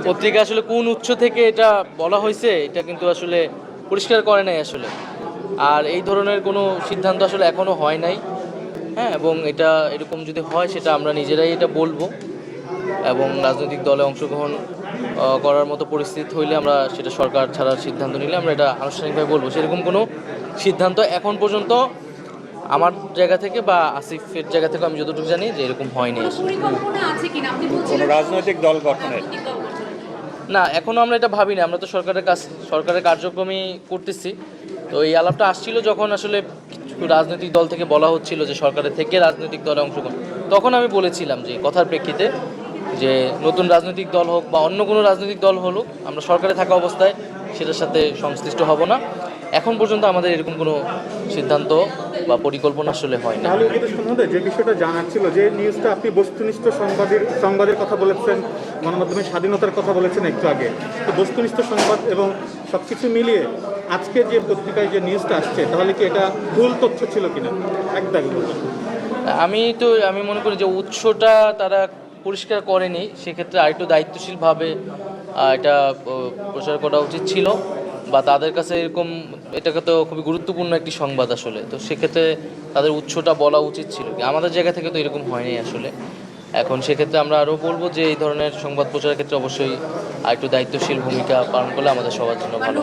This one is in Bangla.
পত্রিকা আসলে কোন উৎস থেকে এটা বলা হয়েছে এটা কিন্তু আসলে পরিষ্কার করে নাই আসলে। আর এই ধরনের কোনো সিদ্ধান্ত আসলে এখনো হয় নাই। হ্যাঁ, এবং এটা এরকম যদি হয় সেটা আমরা নিজেরাই এটা বলবো, এবং রাজনৈতিক দলে অংশগ্রহণ করার মতো পরিস্থিতি হইলে আমরা সেটা সরকার ছাড়ার সিদ্ধান্ত নিলে আমরা এটা আনুষ্ঠানিকভাবে বলবো। সেরকম কোনো সিদ্ধান্ত এখন পর্যন্ত আমার জায়গা থেকে বা আসিফের জায়গা থেকে আমি যতটুকু জানি যে এরকম হয়নি কোনো আসলে। পরিকল্পনা আছে কিনা আপনি কোনো বলছিলেন রাজনৈতিক দল গঠনের? রাজনৈতিক দল গঠনের। না, এখনও আমরা এটা ভাবিনি। আমরা তো সরকারের কার্যক্রমই করতেছি। তো এই আলাপটা আসছিল যখন আসলে কিছু রাজনৈতিক দল থেকে বলা হচ্ছিল যে সরকারের থেকে রাজনৈতিক দলে অংশগ্রহণ, তখন আমি বলেছিলাম যে কথার প্রেক্ষিতে যে নতুন রাজনৈতিক দল হোক বা অন্য কোনো রাজনৈতিক দল হলুক, আমরা সরকারে থাকা অবস্থায় সেটার সাথে সংশ্লিষ্ট হব না। এখন পর্যন্ত আমাদের এরকম কোনো সিদ্ধান্ত বা পরিকল্পনা আসলে হয় না। তাহলে উপদেষ্টা মহোদয়, যে বিষয়টা জানার ছিল, যে নিউজটা আপনি বস্তুনিষ্ঠ সংবাদের কথা বলেছেন, গণমাধ্যমের স্বাধীনতার কথা বলেছেন একটু আগে, তো বস্তুনিষ্ঠ সংবাদ এবং সব কিছু মিলিয়ে আজকে যে পত্রিকায় যে নিউজটা আসছে, তাহলে কি এটা ভুল তথ্য ছিল কিনা একদম বলুন। আমি মনে করি যে উৎসটা তারা পরিষ্কার করেনি, সেক্ষেত্রে আরেকটু দায়িত্বশীলভাবে এটা প্রচার করা উচিত ছিল, বা তাদের কাছে এরকম এটাকে তো খুবই গুরুত্বপূর্ণ একটি সংবাদ আসলে, তো সেক্ষেত্রে তাদের উৎসটা বলা উচিত ছিল। আমাদের জায়গা থেকে তো এরকম হয়নি আসলে। এখন সেক্ষেত্রে আমরা আরও বলবো যে এই ধরনের সংবাদ প্রচারের ক্ষেত্রে অবশ্যই আরেকটু দায়িত্বশীল ভূমিকা পালন করলে আমাদের সবার জন্য ভালো।